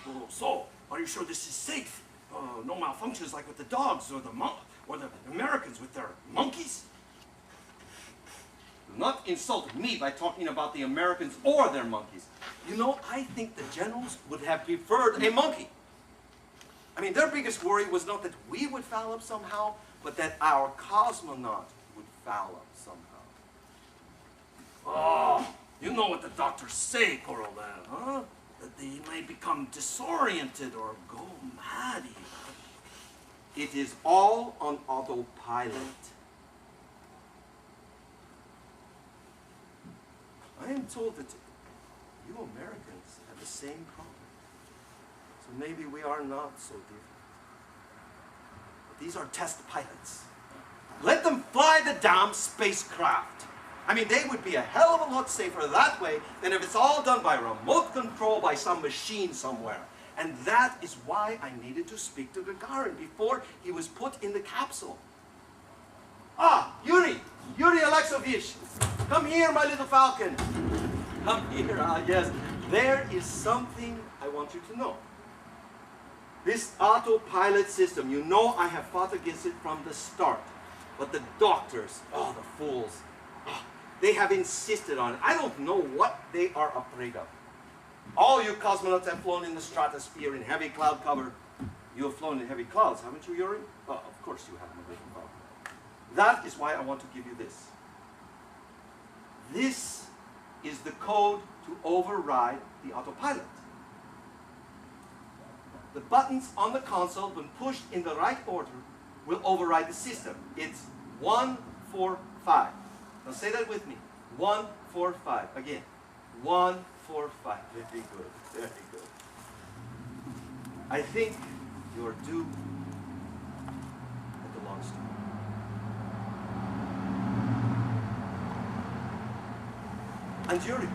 Oh, so, are you sure this is safe? No malfunctions like with the dogs or the Americans with their monkeys? Do not insult me by talking about the Americans or their monkeys. You know, I think the generals would have preferred a monkey. I mean, their biggest worry was not that we would foul up somehow, but that our cosmonaut would foul up somehow. Oh, you know what the doctors say, Corollan, huh? That they may become disoriented or go mad even. It is all on autopilot. I am told that you Americans have the same problem. So maybe we are not so different. But these are test pilots. Let them fly the damn spacecraft. I mean, they would be a hell of a lot safer that way than if it's all done by remote control by some machine somewhere. And that is why I needed to speak to Gagarin before he was put in the capsule. Ah, Yuri Alexeyevich, come here, my little falcon. Come here, yes. There is something I want you to know. This autopilot system, you know I have fought against it from the start. But the doctors, oh, the fools, they have insisted on it. I don't know what they are afraid of. All you cosmonauts have flown in the stratosphere in heavy cloud cover. You have flown in heavy clouds, haven't you, Yuri? Oh, of course you have, my little falcon. That is why I want to give you this. This is the code to override the autopilot. The buttons on the console, when pushed in the right order, will override the system. It's 1, 4, 5. Now say that with me. 1, 4, 5. Again. 1, 4, 5. Very good. Very good. I think you're due at the launch time. And Yuri, good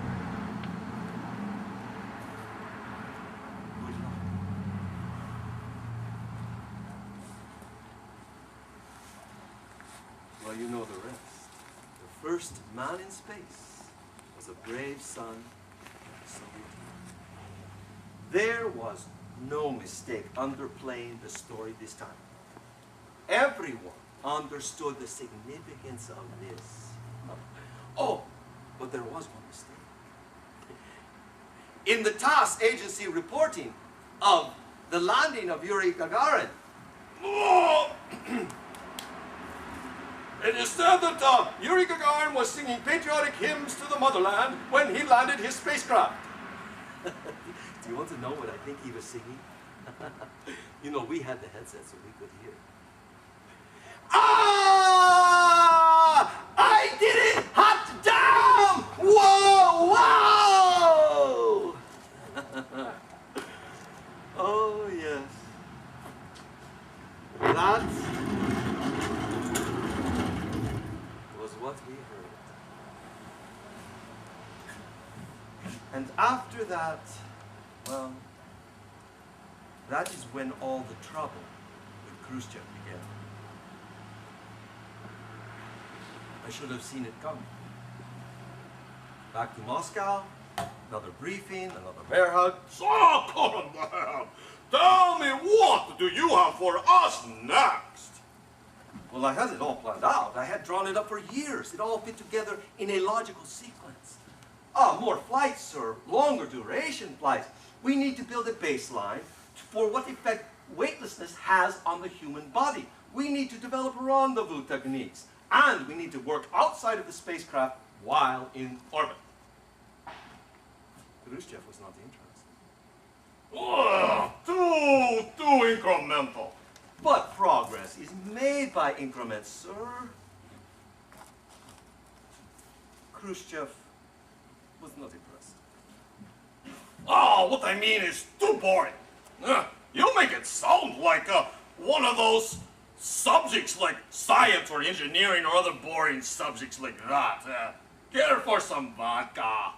luck. Well, you know the rest. The first man in space was a brave son of the Soviet Union. There was no mistake underplaying the story this time. Everyone understood the significance of this. Oh, but there was one mistake. In the TASS agency reporting of the landing of Yuri Gagarin, it is said that Yuri Gagarin was singing patriotic hymns to the motherland when he landed his spacecraft. Do you want to know what I think he was singing? You know, we had the headset so we could hear. Ah! I did it! Hot damn! Whoa! Whoa! Oh, yes. That was what we heard. And after that, well, that is when all the trouble with Khrushchev began. I should have seen it coming. Back to Moscow, another briefing, another bear hug. So, Colonel, tell me, what do you have for us next? Well, I had it all planned out. I had drawn it up for years. It all fit together in a logical sequence. More flights, sir, longer duration flights. We need to build a baseline for what effect weightlessness has on the human body. We need to develop rendezvous techniques. And we need to work outside of the spacecraft while in orbit. Khrushchev was not interested. Too incremental. But progress is made by increments, sir. Khrushchev was not impressed. Oh, what I mean is too boring. You make it sound like one of those subjects like science or engineering or other boring subjects like that. Care for some vodka.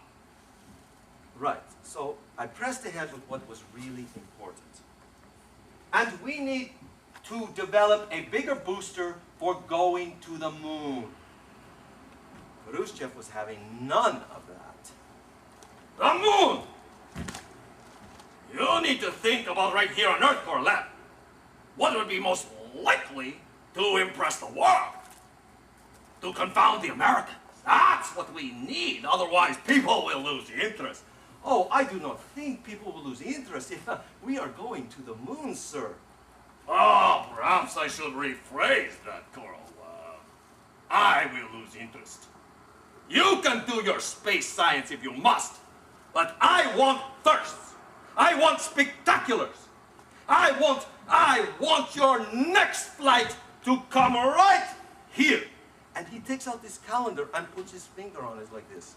Right, so I pressed ahead with what was really important. And we need to develop a bigger booster for going to the moon. Khrushchev was having none of that. The moon! You need to think about right here on Earth, Corlett. What would be most likely to impress the world? To confound the Americans. That's what we need. Otherwise, people will lose interest. Oh, I do not think people will lose interest. We are going to the moon, sir. Oh, perhaps I should rephrase that, Coral. I will lose interest. You can do your space science if you must, but I want thirsts. I want spectaculars. I want your next flight to come right here. And he takes out this calendar and puts his finger on it like this.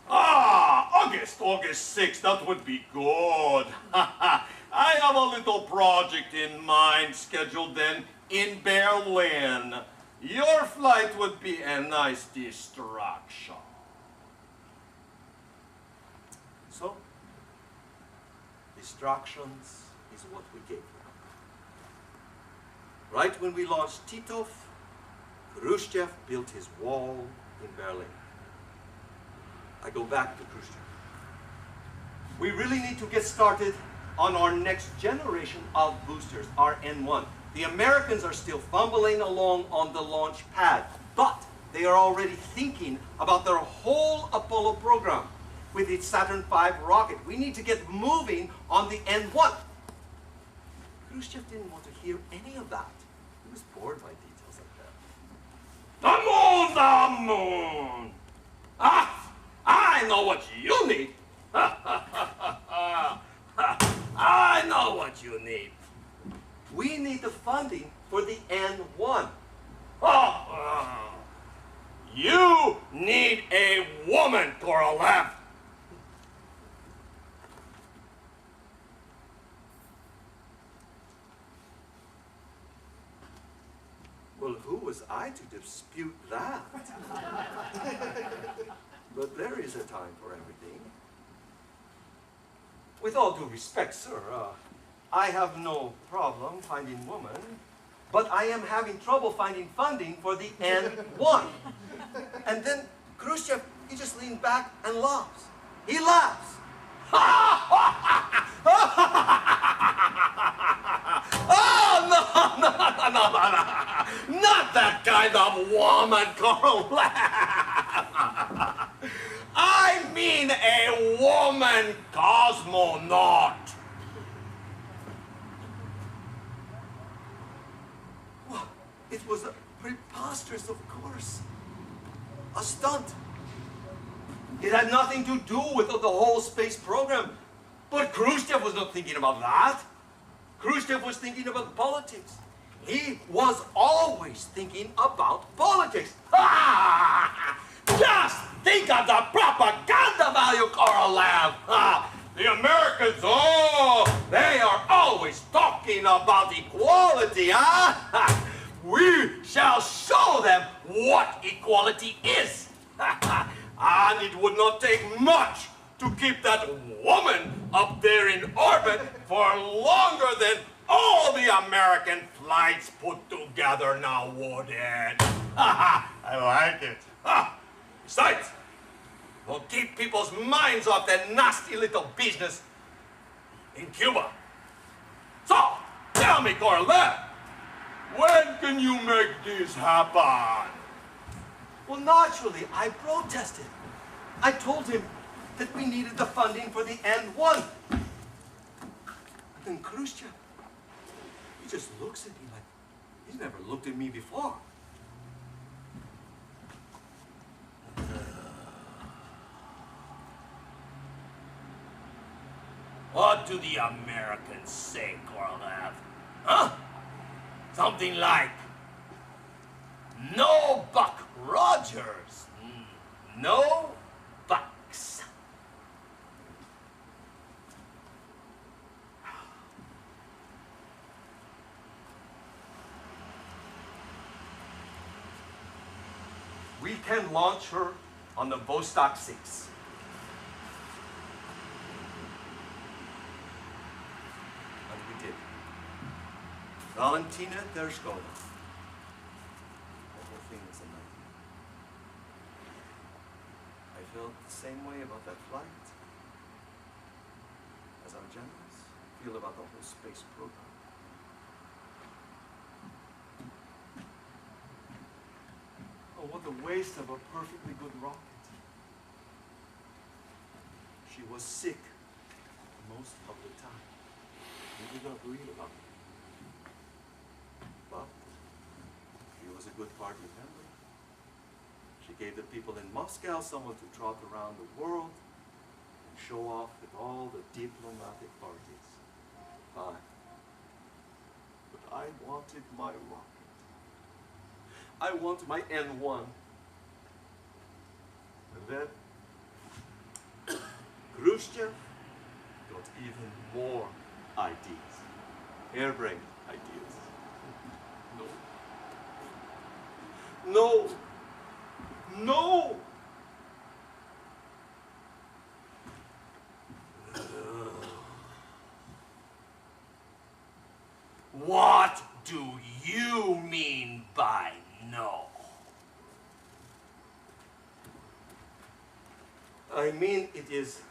August 6th, that would be good. I have a little project in mind scheduled then in Berlin. Your flight would be a nice distraction. So, distractions is what we gave you. Right when we launched Titov, Khrushchev built his wall in Berlin. I go back to Khrushchev. We really need to get started on our next generation of boosters, our N1. The Americans are still fumbling along on the launch pad, but they are already thinking about their whole Apollo program with its Saturn V rocket. We need to get moving on the N1. Khrushchev didn't want to hear any of that. He was bored by details like that. The moon! I know what you need. I know what you need. We need the funding for the N1. You need a woman, Korolev. Well, who was I to dispute that? But there is a time for everything. With all due respect, sir, I have no problem finding women, but I am having trouble finding funding for the N1. And then Khrushchev, he just leaned back and laughs. He laughs. Oh, no. Not that kind of woman, Korolev. I mean a woman cosmonaut. Well, it was preposterous, of course. A stunt. It had nothing to do with the whole space program. But Khrushchev was not thinking about that. Khrushchev was thinking about politics. He was always thinking about politics. Just think of the propaganda value, Korolev. The Americans, they are always talking about equality, We shall show them what equality is. And it would not take much to keep that woman up there in orbit for longer than all the American flights put together now, would it? I like it. Besides, we'll keep people's minds off that nasty little business in Cuba. So, tell me, Korolev, when can you make this happen? Well, naturally, I protested. I told him that we needed the funding for the N1. And then Khrushchev, he just looks at me like he's never looked at me before. What do the Americans say, Korolev? Huh? Something like, no Buck Rogers, no bucks. We can launch her on the Vostok 6. And we did. Valentina Tereshkova. The whole thing was a nightmare. I felt the same way about that flight as our generals feel feel about the whole space program. Oh, what a waste of a perfectly good rocket. She was sick most of the time. We did not read about it. But she was a good party member. She gave the people in Moscow someone to trot around the world and show off at all the diplomatic parties. Fine. But I wanted my rocket. I want my N1. And then Khrushchev got even more ideas. Harebrained ideas. No. No! What do you mean by no? I mean, it is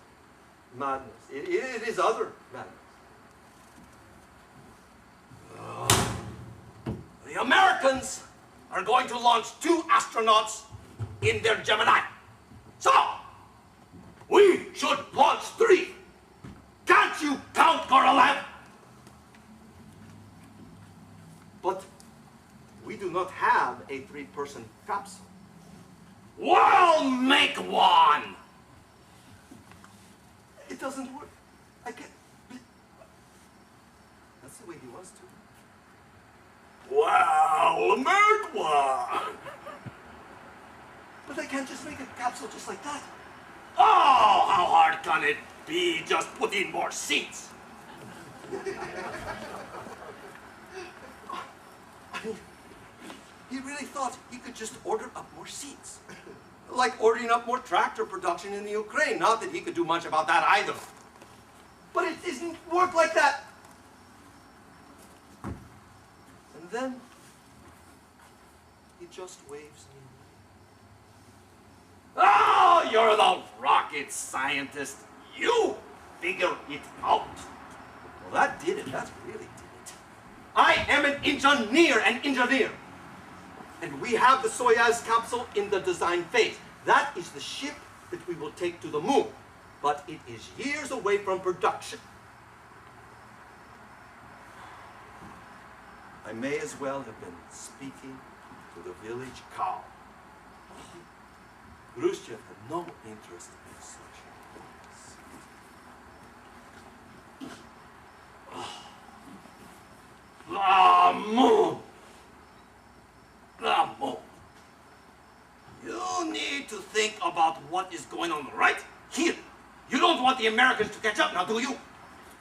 madness. It is utter madness. The Americans are going to launch 2 astronauts in their Gemini. So, we should launch 3. Can't you count, Korolev? But we do not have a 3-person capsule. We'll make one. It doesn't work. I can't. That's the way he wants to. Well, make one. But I can't just make a capsule just like that. Oh, how hard can it be? Just put in more seats. I mean, he really thought he could just order up more seats. Like ordering up more tractor production in the Ukraine. Not that he could do much about that either. But it doesn't work like that. And then he just waves me away. Oh, you're the rocket scientist. You figure it out. Well, that did it. That really did it. I am an engineer. And we have the Soyuz capsule in the design phase. That is the ship that we will take to the moon. But it is years away from production. I may as well have been speaking to the village cow. Khrushchev had no interest in such things. The moon. The moon. You need to think about what is going on right here. You don't want the Americans to catch up now, do you?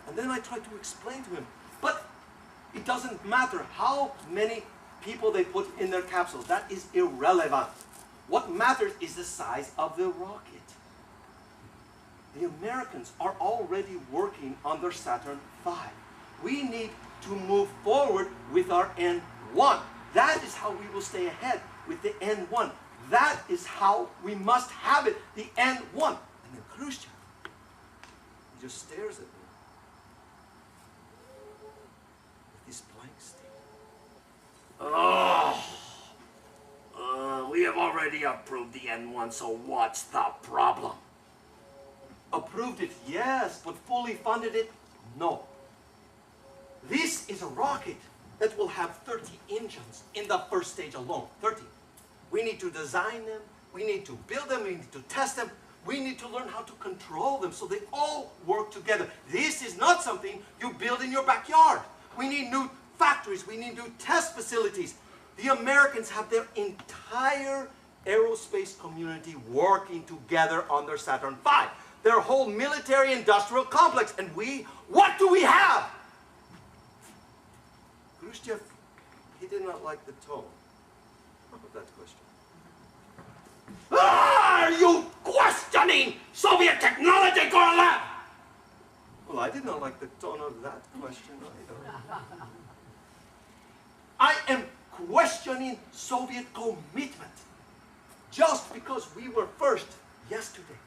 And then I tried to explain to him, but it doesn't matter how many people they put in their capsules. That is irrelevant. What matters is the size of the rocket. The Americans are already working on their Saturn V. We need to move forward with our N1. That is how we will stay ahead with the N1. That is how we must have it, the N1. And then Khrushchev, he just stares at me with this blank stare. We have already approved the N1, so what's the problem? Approved it, yes, but fully funded it, no. This is a rocket that will have 30 engines in the first stage alone, 30. We need to design them, we need to build them, we need to test them, we need to learn how to control them so they all work together. This is not something you build in your backyard. We need new factories, we need new test facilities. The Americans have their entire aerospace community working together on their Saturn V. Their whole military-industrial complex. And what do we have? Khrushchev, he did not like the tone of that question. Are you questioning Soviet technology, Korolev? Well, I did not like the tone of that question either. I am questioning Soviet commitment just because we were first yesterday.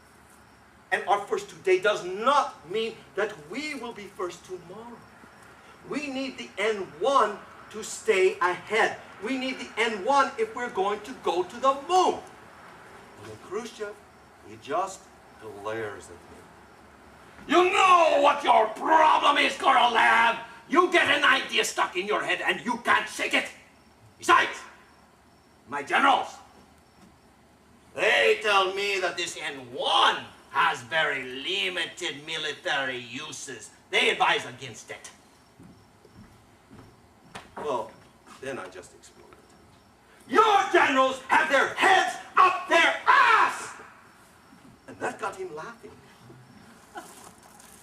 and are first today does not mean that we will be first tomorrow. We need the N1 to stay ahead. We need the N1 if we're going to go to the moon. And then Khrushchev, he just glares at me. You know what your problem is, Korolev? You get an idea stuck in your head and you can't shake it. Besides, my generals, they tell me that this N1 has very limited military uses. They advise against it. Well, then I just exploded. Your generals have their heads up their ass! And that got him laughing.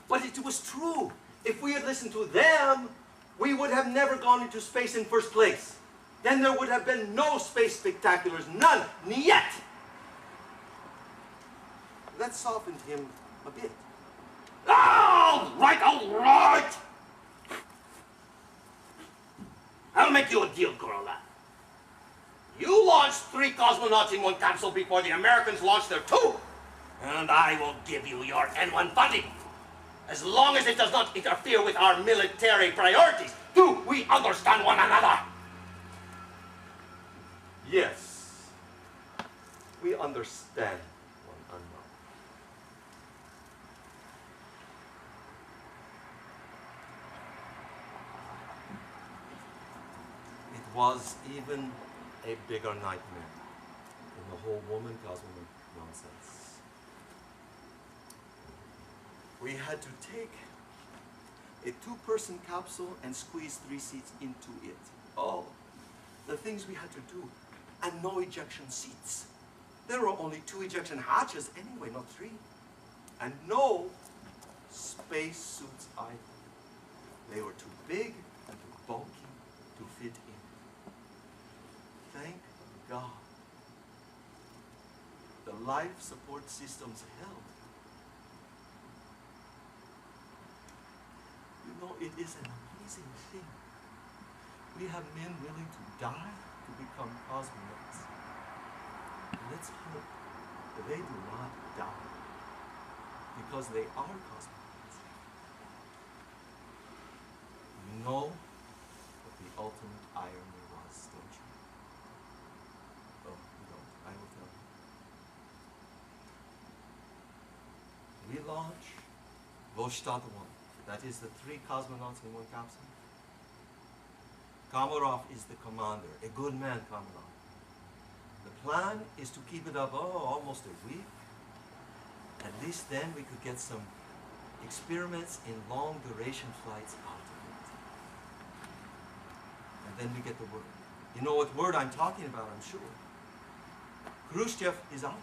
But it was true. If we had listened to them, we would have never gone into space in first place. Then there would have been no space spectaculars, none, yet. That softened him a bit. All right, all right! I'll make you a deal, Korolev. You launch 3 cosmonauts in 1 capsule before the Americans launch their 2. And I will give you your N1 funding. As long as it does not interfere with our military priorities. Do we understand one another? Yes. We understand one another. It was even a bigger nightmare than the whole woman cosmonaut nonsense. We had to take a 2-person capsule and squeeze 3 seats into it. Oh, the things we had to do. And no ejection seats. There were only 2 ejection hatches anyway, not 3. And no space suits either. They were too big and too bulky to fit in. Thank God. The life support systems held. You know, it is an amazing thing. We have men willing to die to become cosmonauts. Let's hope that they do not die because they are cosmonauts. You know what the ultimate irony was, don't you? Oh, you don't. I will tell you. We launch Vostok 1. That is the 3 cosmonauts in 1 capsule. Komarov is the commander, a good man, Komarov. The plan is to keep it up, almost a week. At least then we could get some experiments in long duration flights out of it. And then we get the word. You know what word I'm talking about, I'm sure. Khrushchev is out.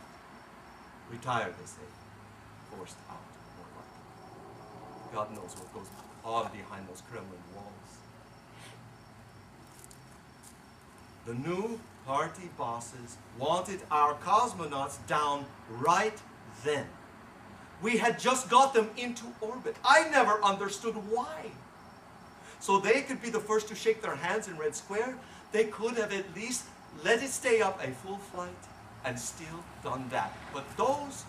Retired, they say. Forced out, more likely. God knows what goes on behind those Kremlin walls. The new party bosses wanted our cosmonauts down right then. We had just got them into orbit. I never understood why. So they could be the first to shake their hands in Red Square. They could have at least let it stay up a full flight and still done that. But those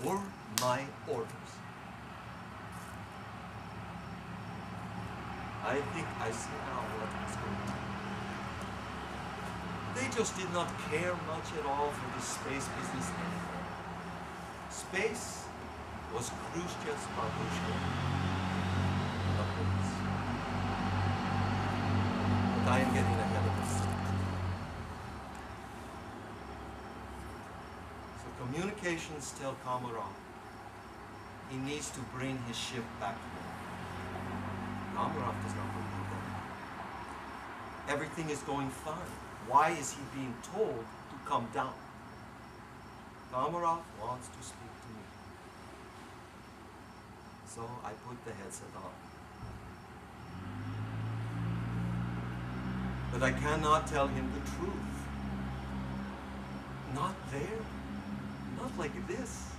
were my orders. I think I see now what was going on. They just did not care much at all for the space business anymore. Space was Khrushchev's babushka. But I am getting ahead of this. So communications tell Komarov he needs to bring his ship back home. Komarov does not believe that. Everything is going fine. Why is he being told to come down? Komarov wants to speak to me. So I put the headset on. But I cannot tell him the truth. Not there. Not like this.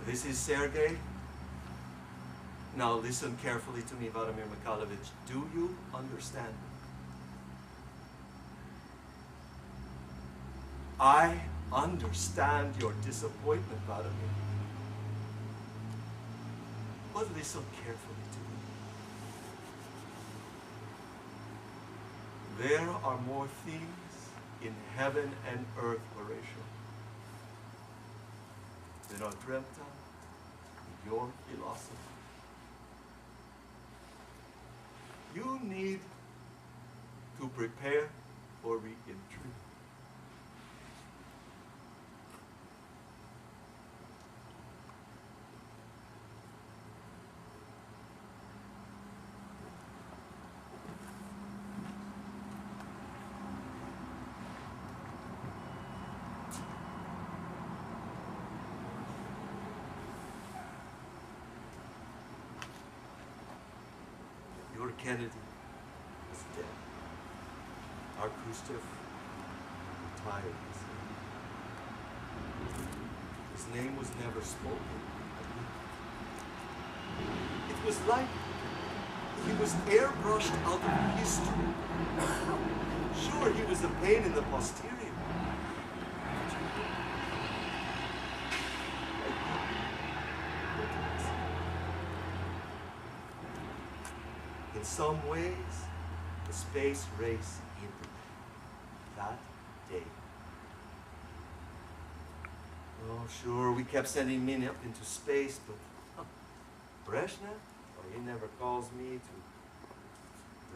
This is Sergei. Now listen carefully to me, Vladimir Mikhailovich. Do you understand me? I understand your disappointment, Vladimir. But listen carefully to me. There are more things in heaven and earth, Horatio, that are dreamt of in your philosophy. You need to prepare for re-entry. Your Kennedy is dead. Our Khrushchev retired. His name was never spoken. It was like he was airbrushed out of history. Sure, he was a pain in the posterior. In some ways, the space race ended that day. Oh, sure, we kept sending men up into space, but Brezhnev, he never calls me to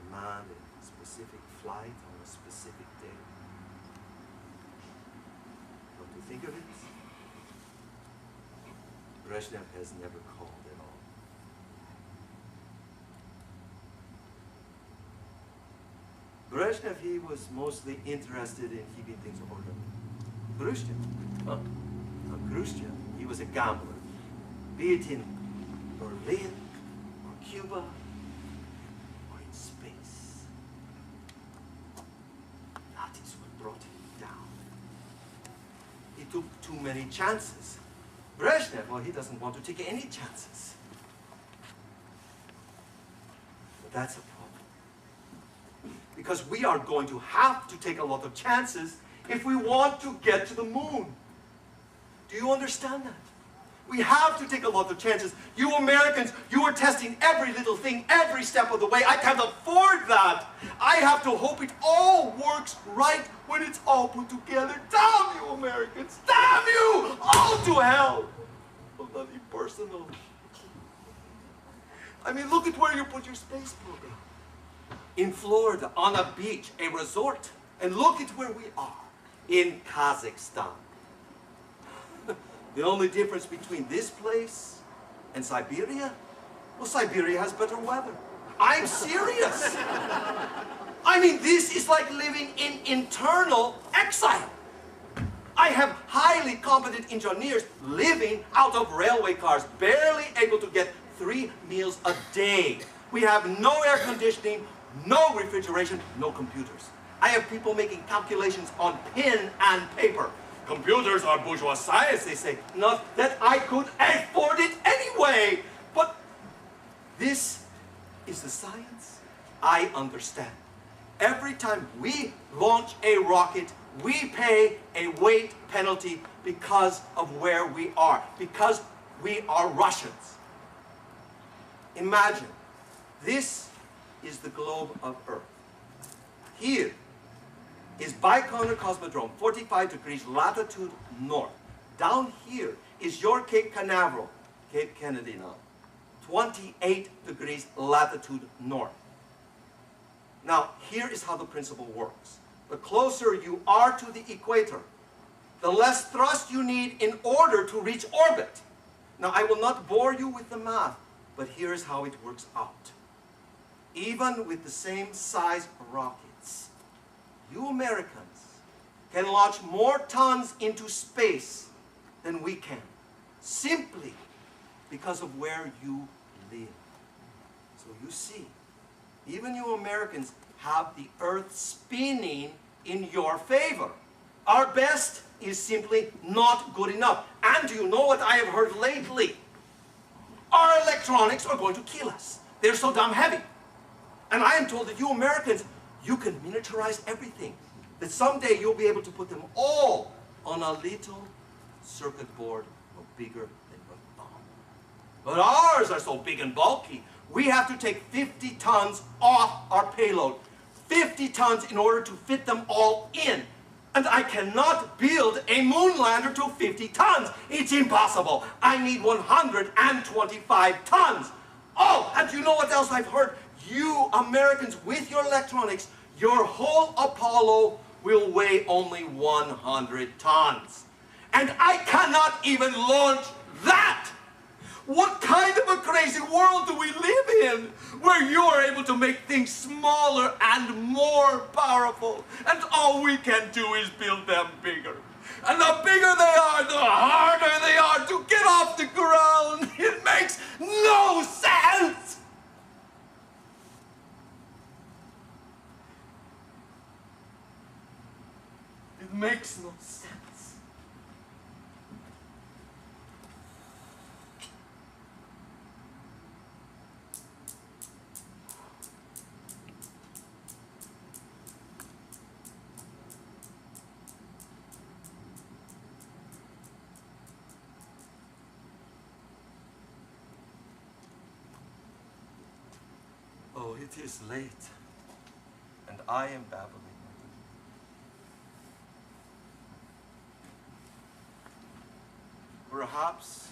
demand a specific flight on a specific day. But to think of it, Brezhnev has never called at all. Brezhnev, he was mostly interested in keeping things orderly. Khrushchev, he was a gambler. Be it in Berlin, or Cuba, or in space. That is what brought him down. He took too many chances. Brezhnev, well, he doesn't want to take any chances. But that's a problem. Because we are going to have to take a lot of chances if we want to get to the moon. Do you understand that? We have to take a lot of chances. You Americans, you are testing every little thing, every step of the way. I can't afford that. I have to hope it all works right when it's all put together. Damn you Americans! Damn you! All to hell! Oh, nothing personal. I mean, look at where you put your space program. In Florida, on a beach, a resort. And look at where we are, in Kazakhstan. The only difference between this place and Siberia? Well, Siberia has better weather. I'm serious. I mean, this is like living in internal exile. I have highly competent engineers living out of railway cars, barely able to get 3 meals a day. We have no air conditioning, no refrigeration, no computers. I have people making calculations on pen and paper. Computers are bourgeois science, they say. Not that I could afford it anyway. But this is the science I understand. Every time we launch a rocket, we pay a weight penalty because of where we are, because we are Russians. Imagine, this is the globe of Earth. Here is Baikonur Cosmodrome, 45 degrees latitude north. Down here is your Cape Canaveral, Cape Kennedy now, 28 degrees latitude north. Now, here is how the principle works. The closer you are to the equator, the less thrust you need in order to reach orbit. Now, I will not bore you with the math, but here is how it works out. Even with the same size rockets, you Americans can launch more tons into space than we can, simply because of where you live. So you see, even you Americans have the Earth spinning in your favor. Our best is simply not good enough. And do you know what I have heard lately? Our electronics are going to kill us. They're so damn heavy. And I am told that you Americans, you can miniaturize everything. That someday you'll be able to put them all on a little circuit board no bigger than your thumb. But ours are so big and bulky, we have to take 50 tons off our payload. 50 tons in order to fit them all in. And I cannot build a moon lander to 50 tons. It's impossible. I need 125 tons. Oh, and you know what else I've heard? You Americans, with your electronics, your whole Apollo will weigh only 100 tons. And I cannot even launch that! What kind of a crazy world do we live in, where you are able to make things smaller and more powerful, and all we can do is build them bigger? And the bigger they are, the harder they are to get off the ground. It makes no sense! It makes no sense. Oh, it is late, and I am babbling. Perhaps